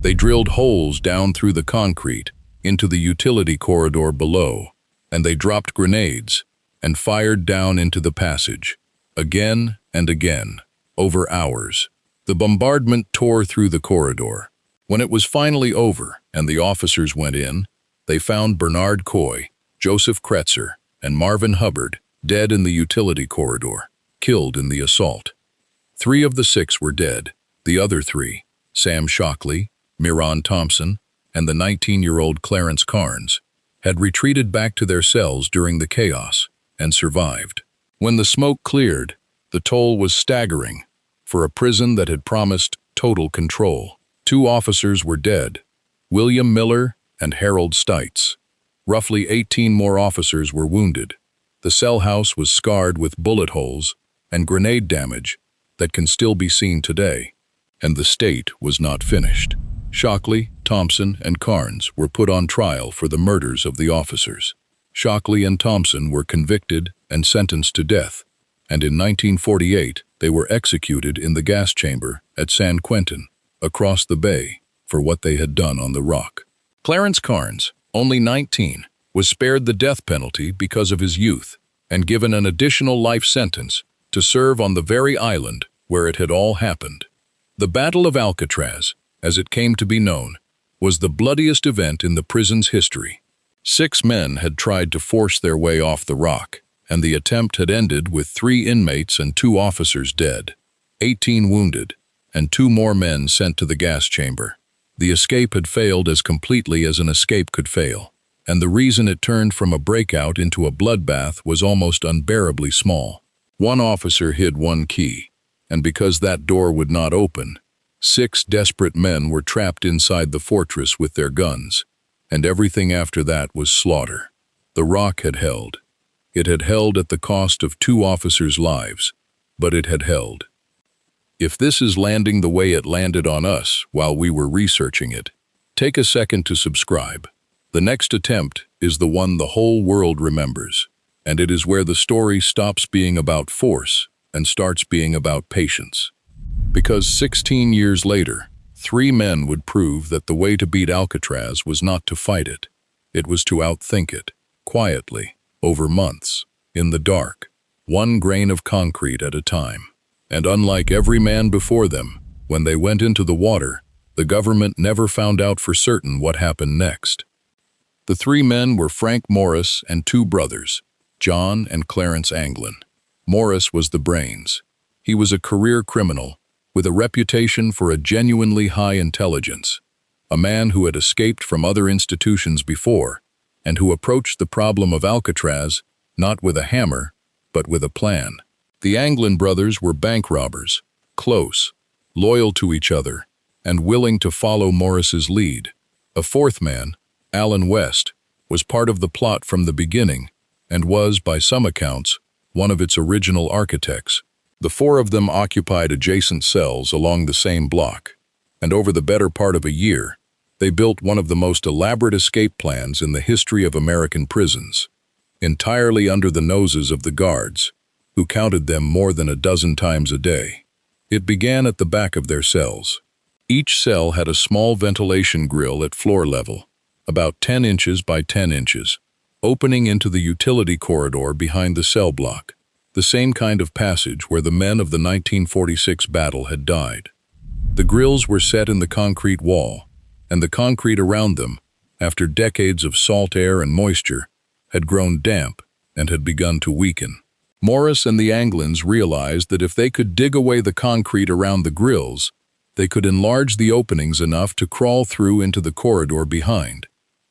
They drilled holes down through the concrete into the utility corridor below, and they dropped grenades and fired down into the passage, again and again, over hours. The bombardment tore through the corridor. When it was finally over and the officers went in, they found Bernard Coy, Joseph Kretzer, and Marvin Hubbard dead in the utility corridor, killed in the assault. 3 of the 6 were dead. The other 3, Sam Shockley, Miron Thompson, and the 19-year-old Clarence Carnes, had retreated back to their cells during the chaos and survived. When the smoke cleared, the toll was staggering for a prison that had promised total control. 2 officers were dead, William Miller and Harold Stites. Roughly 18 more officers were wounded. The cell house was scarred with bullet holes and grenade damage that can still be seen today. And the state was not finished. Shockley, Thompson, and Carnes were put on trial for the murders of the officers. Shockley and Thompson were convicted and sentenced to death, and in 1948 they were executed in the gas chamber at San Quentin, across the bay, for what they had done on the rock. Clarence Carnes, only 19, was spared the death penalty because of his youth and given an additional life sentence to serve on the very island where it had all happened. The Battle of Alcatraz, as it came to be known, was the bloodiest event in the prison's history. 6 men had tried to force their way off the rock, and the attempt had ended with 3 inmates and 2 officers dead, 18 wounded, and 2 more men sent to the gas chamber. The escape had failed as completely as an escape could fail, and the reason it turned from a breakout into a bloodbath was almost unbearably small. 1 officer hid 1 key, and because that door would not open, 6 desperate men were trapped inside the fortress with their guns, and everything after that was slaughter. The rock had held. It had held at the cost of 2 officers' lives, but it had held. If this is landing the way it landed on us while we were researching it, take a second to subscribe. The next attempt is the one the whole world remembers, and it is where the story stops being about force and starts being about patience. Because 16 years later, 3 men would prove that the way to beat Alcatraz was not to fight it. It was to outthink it, quietly, over months, in the dark, 1 grain of concrete at a time. And unlike every man before them, when they went into the water, the government never found out for certain what happened next. The 3 men were Frank Morris and 2 brothers, John and Clarence Anglin. Morris was the brains. He was a career criminal with a reputation for a genuinely high intelligence, a man who had escaped from other institutions before and who approached the problem of Alcatraz not with a hammer, but with a plan. The Anglin brothers were bank robbers, close, loyal to each other, and willing to follow Morris's lead. A 4th man, Alan West, was part of the plot from the beginning and was, by some accounts, one of its original architects. The 4 of them occupied adjacent cells along the same block, and over the better part of a year, they built one of the most elaborate escape plans in the history of American prisons, entirely under the noses of the guards, who counted them more than a dozen times a day. It began at the back of their cells. Each cell had a small ventilation grill at floor level, about 10 inches by 10 inches, opening into the utility corridor behind the cell block, the same kind of passage where the men of the 1946 battle had died. The grills were set in the concrete wall, and the concrete around them, after decades of salt air and moisture, had grown damp and had begun to weaken. Morris and the Anglins realized that if they could dig away the concrete around the grills, they could enlarge the openings enough to crawl through into the corridor behind.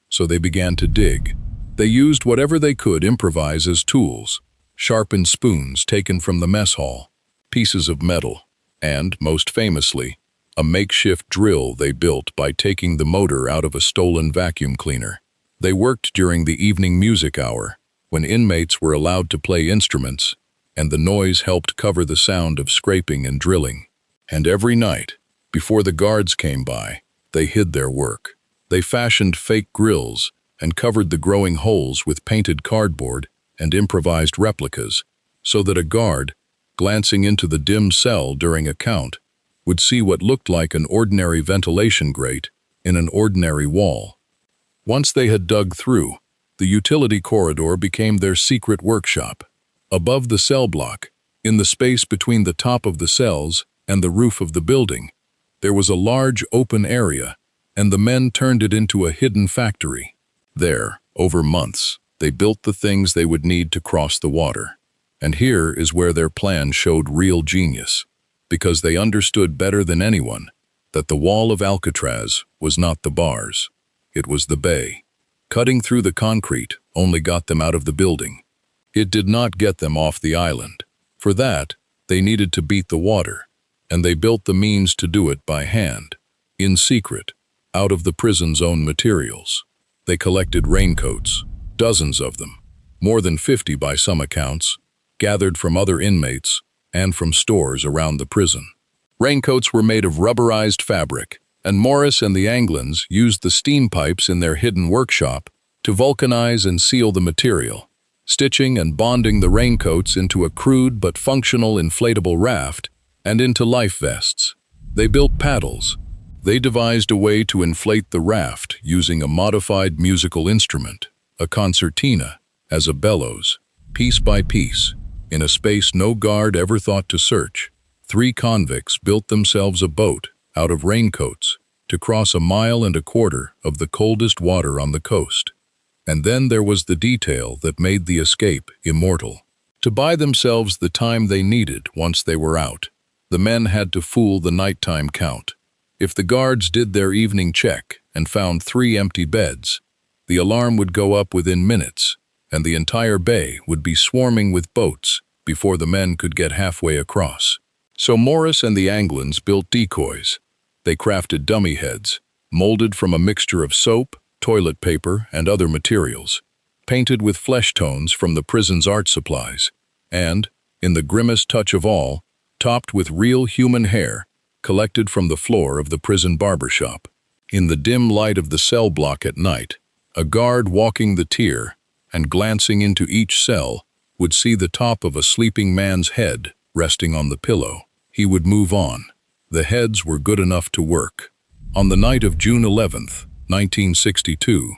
So they began to dig. They used whatever they could improvise as tools, sharpened spoons taken from the mess hall, pieces of metal, and, most famously, a makeshift drill they built by taking the motor out of a stolen vacuum cleaner. They worked during the evening music hour, when inmates were allowed to play instruments, and the noise helped cover the sound of scraping and drilling. And every night, before the guards came by, they hid their work. They fashioned fake grills and covered the growing holes with painted cardboard and improvised replicas, so that a guard, glancing into the dim cell during a count, would see what looked like an ordinary ventilation grate in an ordinary wall. Once they had dug through, the utility corridor became their secret workshop. Above the cell block, in the space between the top of the cells and the roof of the building, there was a large open area, and the men turned it into a hidden factory. There, over months, they built the things they would need to cross the water. And here is where their plan showed real genius, because they understood better than anyone that the wall of Alcatraz was not the bars, it was the bay. Cutting through the concrete only got them out of the building. It did not get them off the island. For that, they needed to beat the water, and they built the means to do it by hand, in secret, out of the prison's own materials. They collected raincoats, dozens of them, more than 50 by some accounts, gathered from other inmates and from stores around the prison. Raincoats were made of rubberized fabric, and Morris and the Anglins used the steam pipes in their hidden workshop to vulcanize and seal the material, stitching and bonding the raincoats into a crude but functional inflatable raft and into life vests. They built paddles. They devised a way to inflate the raft using a modified musical instrument, a concertina, as a bellows. Piece by piece, in a space no guard ever thought to search, 3 convicts built themselves a boat out of raincoats to cross 1.25 miles of the coldest water on the coast. And then there was the detail that made the escape immortal. To buy themselves the time they needed once they were out, the men had to fool the nighttime count. If the guards did their evening check and found 3 empty beds, the alarm would go up within minutes, and the entire bay would be swarming with boats before the men could get halfway across. So Morris and the Anglins built decoys. They crafted dummy heads, molded from a mixture of soap, toilet paper, and other materials, painted with flesh tones from the prison's art supplies, and, in the grimmest touch of all, topped with real human hair collected from the floor of the prison barber shop. In the dim light of the cell block at night, a guard walking the tier and glancing into each cell would see the top of a sleeping man's head resting on the pillow. He would move on. The heads were good enough to work. On the night of June 11th, 1962,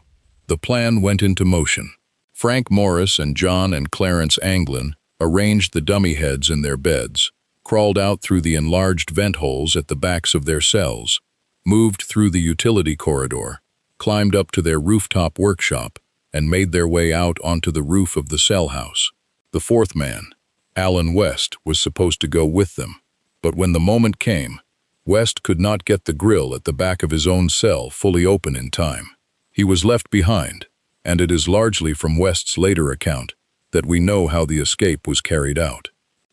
the plan went into motion. Frank Morris and John and Clarence Anglin arranged the dummy heads in their beds, crawled out through the enlarged vent holes at the backs of their cells, moved through the utility corridor, climbed up to their rooftop workshop, and made their way out onto the roof of the cell house. The 4th man, Alan West, was supposed to go with them, but when the moment came, West could not get the grill at the back of his own cell fully open in time. He was left behind, and it is largely from West's later account that we know how the escape was carried out.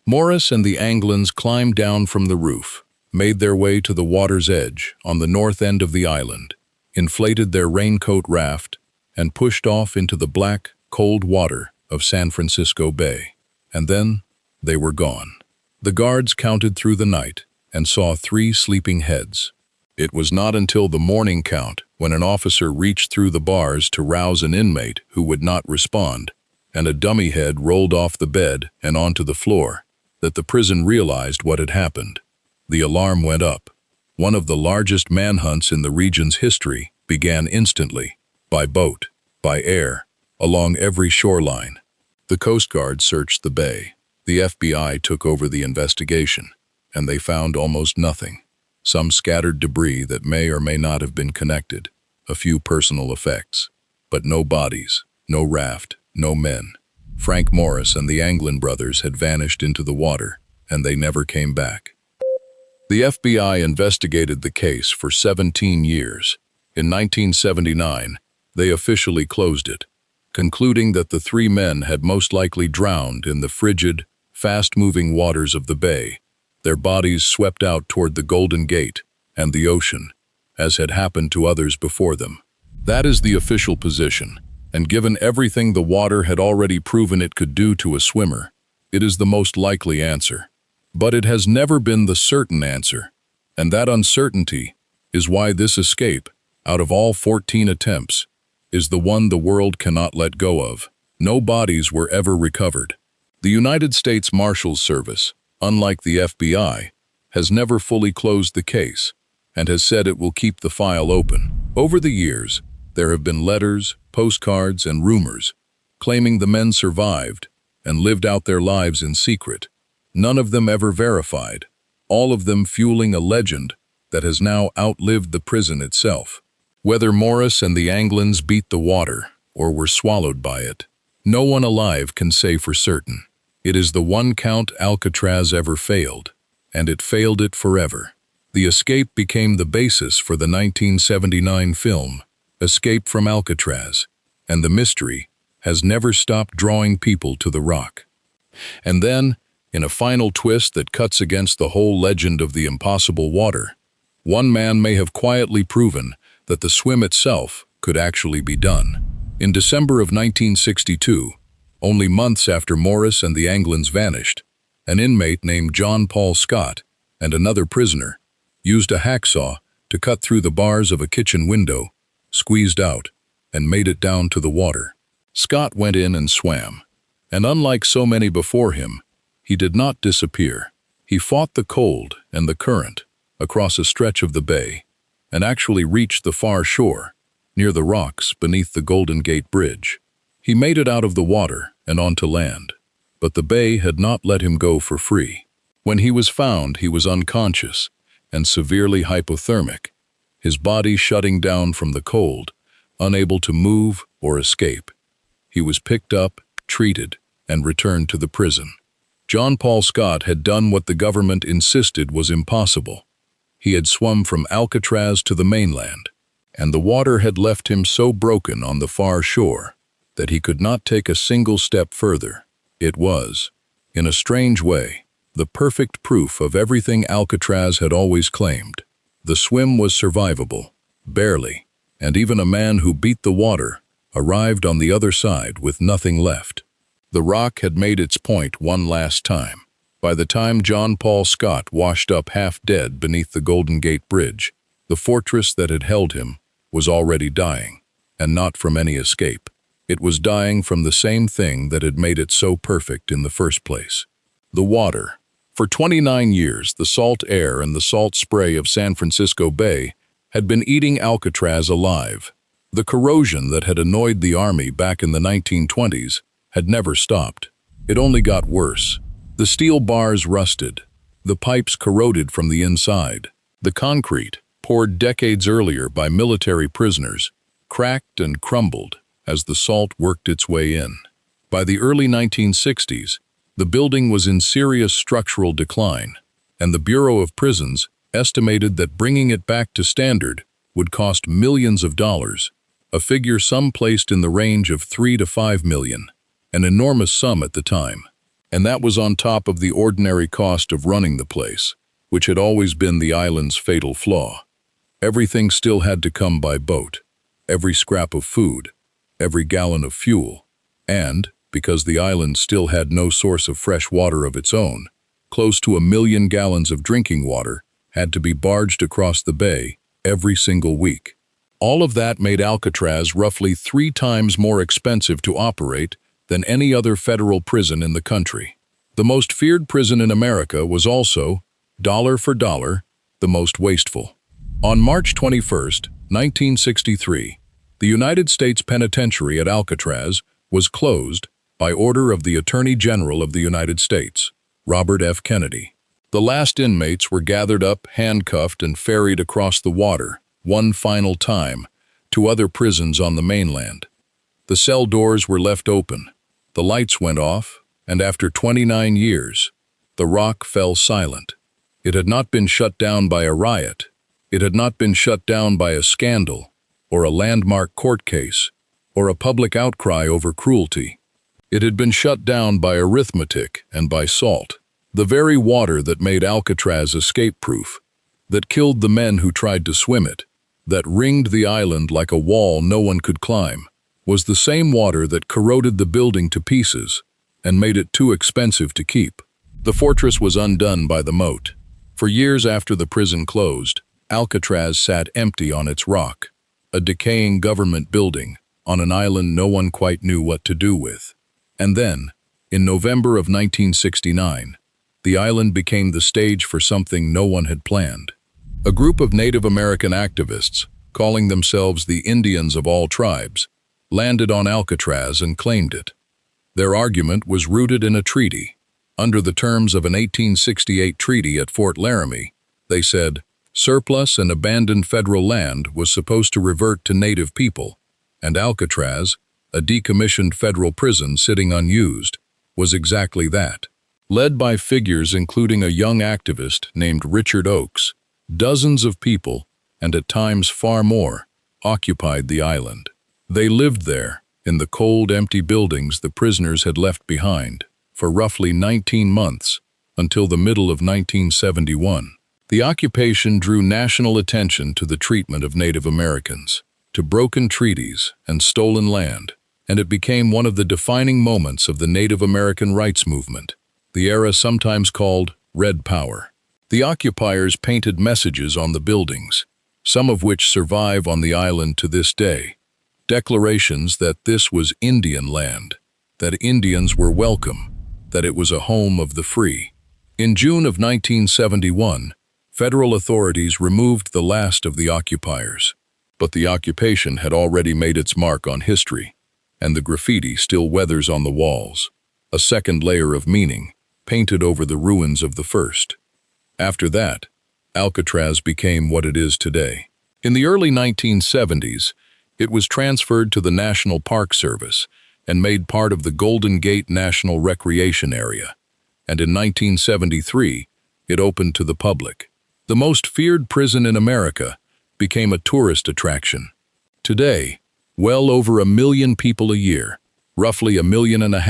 Morris and the Anglins climbed down from the roof, made their way to the water's edge on the north end of the island, inflated their raincoat raft, and pushed off into the black, cold water of San Francisco Bay. And then they were gone. The guards counted through the night and saw 3 sleeping heads. It was not until the morning count, when an officer reached through the bars to rouse an inmate who would not respond, and a dummy head rolled off the bed and onto the floor, that the prison realized what had happened. The alarm went up. One of the largest manhunts in the region's history began instantly, by boat, by air, along every shoreline. The Coast Guard searched the bay. The FBI took over the investigation, and they found almost nothing. Some scattered debris that may or may not have been connected, a few personal effects, but no bodies, no raft, no men. Frank Morris and the Anglin brothers had vanished into the water, and they never came back. The FBI investigated the case for 17 years. In 1979, they officially closed it, concluding that the 3 men had most likely drowned in the frigid, fast-moving waters of the bay, their bodies swept out toward the Golden Gate and the ocean, as had happened to others before them. That is the official position, and given everything the water had already proven it could do to a swimmer, it is the most likely answer. But it has never been the certain answer, and that uncertainty is why this escape, out of all 14 attempts, is the one the world cannot let go of. No bodies were ever recovered. The United States Marshals Service, unlike the FBI, has never fully closed the case, and has said it will keep the file open. Over the years, there have been letters, postcards, and rumors claiming the men survived and lived out their lives in secret. None of them ever verified, all of them fueling a legend that has now outlived the prison itself. Whether Morris and the Anglins beat the water or were swallowed by it, no one alive can say for certain. It is the one count Alcatraz ever failed, and it failed it forever. The escape became the basis for the 1979 film, Escape from Alcatraz, and the mystery has never stopped drawing people to the rock. And then, in a final twist that cuts against the whole legend of the impossible water, one man may have quietly proven that the swim itself could actually be done. In December of 1962, only months after Morris and the Anglins vanished, an inmate named John Paul Scott and another prisoner used a hacksaw to cut through the bars of a kitchen window, squeezed out, and made it down to the water. Scott went in and swam, and unlike so many before him, he did not disappear. He fought the cold and the current across a stretch of the bay and actually reached the far shore, near the rocks beneath the Golden Gate Bridge. He made it out of the water and onto land, but the bay had not let him go for free. When he was found, he was unconscious and severely hypothermic, his body shutting down from the cold, unable to move or escape. He was picked up, treated, and returned to the prison. John Paul Scott had done what the government insisted was impossible. He had swum from Alcatraz to the mainland, and the water had left him so broken on the far shore that he could not take a single step further. It was, in a strange way, the perfect proof of everything Alcatraz had always claimed. The swim was survivable, barely, and even a man who beat the water arrived on the other side with nothing left. The rock had made its point one last time. By the time John Paul Scott washed up half dead beneath the Golden Gate Bridge, the fortress that had held him was already dying, and not from any escape. It was dying from the same thing that had made it so perfect in the first place: the water. For 29 years, the salt air and the salt spray of San Francisco Bay had been eating Alcatraz alive. The corrosion that had annoyed the Army back in the 1920s had never stopped. It only got worse. The steel bars rusted, the pipes corroded from the inside. The concrete, poured decades earlier by military prisoners, cracked and crumbled as the salt worked its way in. By the early 1960s, the building was in serious structural decline, and the Bureau of Prisons estimated that bringing it back to standard would cost millions of dollars, a figure some placed in the range of $3 to $5 million, an enormous sum at the time. And that was on top of the ordinary cost of running the place, which had always been the island's fatal flaw. Everything still had to come by boat, every scrap of food, every gallon of fuel, and, because the island still had no source of fresh water of its own, close to 1 million gallons of drinking water had to be barged across the bay every single week. All of that made Alcatraz roughly 3 times more expensive to operate than any other federal prison in the country. The most feared prison in America was also, dollar for dollar, the most wasteful. On March 21, 1963, the United States Penitentiary at Alcatraz was closed by order of the Attorney General of the United States, Robert F. Kennedy. The last inmates were gathered up, handcuffed, and ferried across the water, one final time, to other prisons on the mainland. The cell doors were left open, the lights went off, and after 29 years, the rock fell silent. It had not been shut down by a riot. It had not been shut down by a scandal, or a landmark court case, or a public outcry over cruelty. It had been shut down by arithmetic and by salt, the very water that made Alcatraz escape-proof, that killed the men who tried to swim it, that ringed the island like a wall no one could climb, was the same water that corroded the building to pieces and made it too expensive to keep. The fortress was undone by the moat. For years after the prison closed, Alcatraz sat empty on its rock, a decaying government building on an island no one quite knew what to do with. And then, in November of 1969, the island became the stage for something no one had planned. A group of Native American activists, calling themselves the Indians of all tribes, landed on Alcatraz and claimed it. Their argument was rooted in a treaty. Under the terms of an 1868 treaty at Fort Laramie, they said, surplus and abandoned federal land was supposed to revert to native people, and Alcatraz, a decommissioned federal prison sitting unused, was exactly that. Led by figures including a young activist named Richard Oakes, dozens of people, and at times far more, occupied the island. They lived there, in the cold, empty buildings the prisoners had left behind, for roughly 19 months, until the middle of 1971. The occupation drew national attention to the treatment of Native Americans, to broken treaties and stolen land, and it became one of the defining moments of the Native American rights movement, the era sometimes called Red Power. The occupiers painted messages on the buildings, some of which survive on the island to this day, declarations that this was Indian land, that Indians were welcome, that it was a home of the free. In June of 1971, federal authorities removed the last of the occupiers, but the occupation had already made its mark on history, and the graffiti still weathers on the walls, a second layer of meaning, painted over the ruins of the first. After that, Alcatraz became what it is today. In the early 1970s, it was transferred to the National Park Service and made part of the Golden Gate National Recreation Area, and in 1973, it opened to the public. The most feared prison in America became a tourist attraction. Today, well over 1 million people a year, roughly 1.5 million,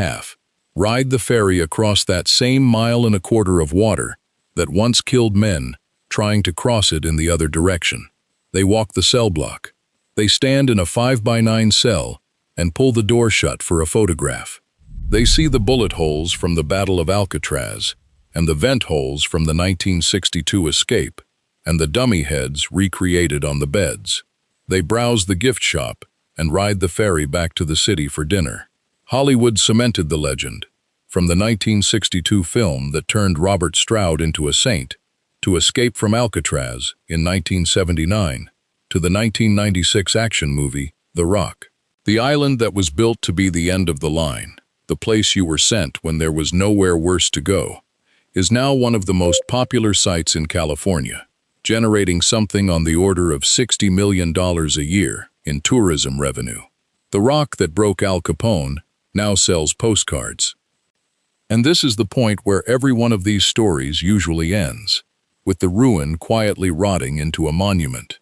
ride the ferry across that same 1.25 miles of water that once killed men trying to cross it in the other direction. They walk the cell block. They stand in a 5x9 cell and pull the door shut for a photograph. They see the bullet holes from the Battle of Alcatraz and the vent holes from the 1962 escape and the dummy heads recreated on the beds. They browse the gift shop and ride the ferry back to the city for dinner. Hollywood cemented the legend, from the 1962 film that turned Robert Stroud into a saint, to Escape from Alcatraz in 1979, to the 1996 action movie, The Rock. The island that was built to be the end of the line, the place you were sent when there was nowhere worse to go, is now one of the most popular sites in California, generating something on the order of $60 million a year in tourism revenue. The rock that broke Al Capone now sells postcards. And this is the point where every one of these stories usually ends, with the ruin quietly rotting into a monument,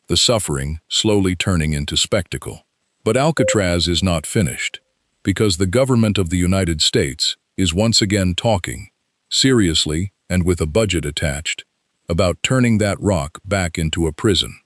the suffering slowly turning into spectacle. But Alcatraz is not finished, because the government of the United States is once again talking, seriously and with a budget attached, about turning that rock back into a prison.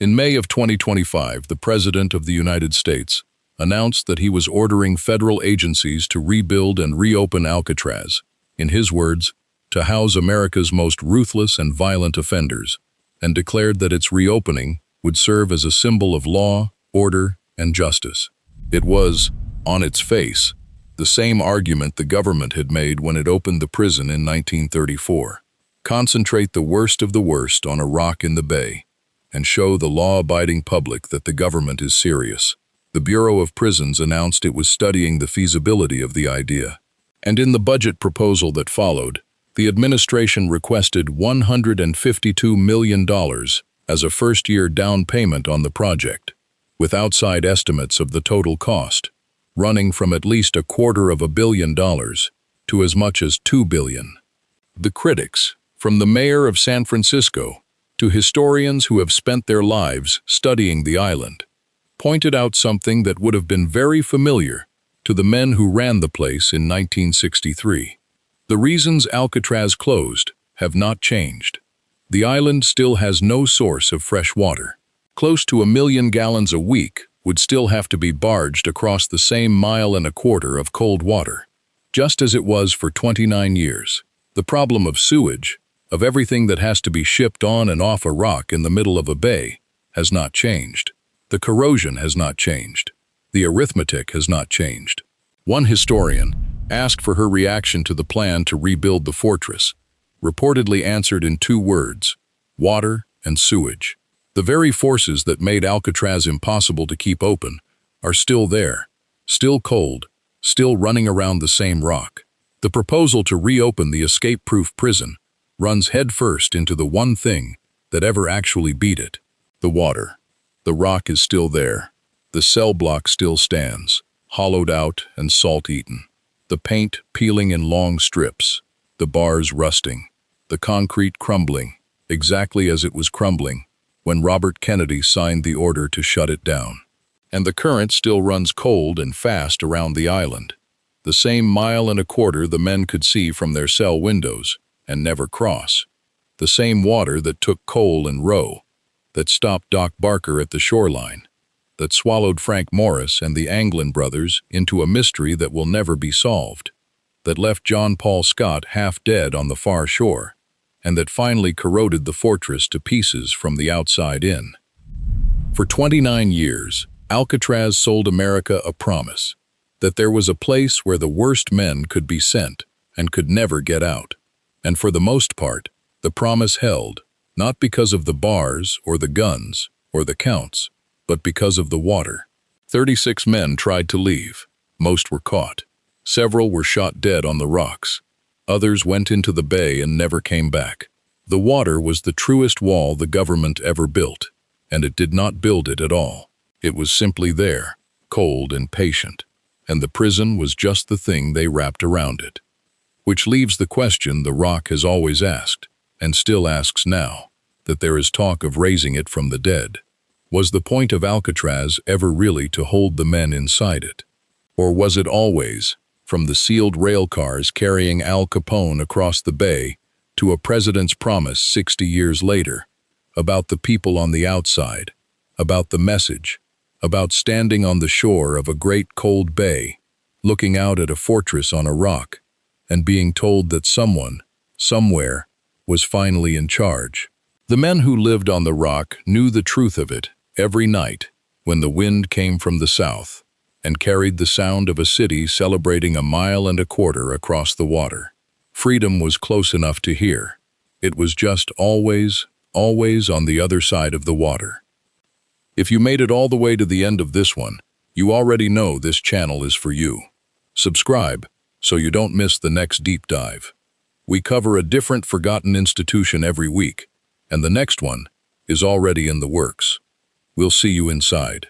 In May of 2025, the President of the United States announced that he was ordering federal agencies to rebuild and reopen Alcatraz, in his words, to house America's most ruthless and violent offenders, and declared that its reopening would serve as a symbol of law, order, and justice. It was, on its face, the same argument the government had made when it opened the prison in 1934. Concentrate the worst of the worst on a rock in the bay, and show the law-abiding public that the government is serious. The Bureau of Prisons announced it was studying the feasibility of the idea. And in the budget proposal that followed, the administration requested $152 million as a first-year down payment on the project, with outside estimates of the total cost, running from at least $250 million to as much as $2 billion. The critics, from the mayor of San Francisco to historians who have spent their lives studying the island, pointed out something that would have been very familiar to the men who ran the place in 1963. The reasons Alcatraz closed have not changed. The island still has no source of fresh water. Close to 1 million gallons a week would still have to be barged across the same 1.25 miles of cold water, just as it was for 29 years. The problem of sewage, of everything that has to be shipped on and off a rock in the middle of a bay, has not changed. The corrosion has not changed. The arithmetic has not changed. One historian, asked for her reaction to the plan to rebuild the fortress, reportedly answered in 2 words, water, and sewage. The very forces that made Alcatraz impossible to keep open are still there, still cold, still running around the same rock. The proposal to reopen the escape-proof prison runs headfirst into the one thing that ever actually beat it: the water. The rock is still there. The cell block still stands, hollowed out and salt-eaten. The paint peeling in long strips, the bars rusting, the concrete crumbling, exactly as it was crumbling when Robert Kennedy signed the order to shut it down. And the current still runs cold and fast around the island. The same 1.25 miles the men could see from their cell windows and never cross. The same water that took Cole and Rowe, that stopped Doc Barker at the shoreline, that swallowed Frank Morris and the Anglin brothers into a mystery that will never be solved, that left John Paul Scott half dead on the far shore, and that finally corroded the fortress to pieces from the outside in. For 29 years, Alcatraz sold America a promise that there was a place where the worst men could be sent and could never get out. And for the most part, the promise held, not because of the bars or the guns or the counts, but because of the water. 36 men tried to leave. Most were caught. Several were shot dead on the rocks. Others went into the bay and never came back. The water was the truest wall the government ever built, and it did not build it at all. It was simply there, cold and patient, and the prison was just the thing they wrapped around it. Which leaves the question the Rock has always asked, and still asks now, that there is talk of raising it from the dead. Was the point of Alcatraz ever really to hold the men inside it? Or was it always, from the sealed rail cars carrying Al Capone across the bay to a president's promise 60 years later, about the people on the outside, about the message, about standing on the shore of a great cold bay, looking out at a fortress on a rock, and being told that someone, somewhere, was finally in charge? The men who lived on the rock knew the truth of it every night when the wind came from the south and carried the sound of a city celebrating 1.25 miles across the water. Freedom was close enough to hear. It was just always, always on the other side of the water. If you made it all the way to the end of this one, you already know this channel is for you. Subscribe so you don't miss the next deep dive. We cover a different forgotten institution every week, and the next one is already in the works. We'll see you inside.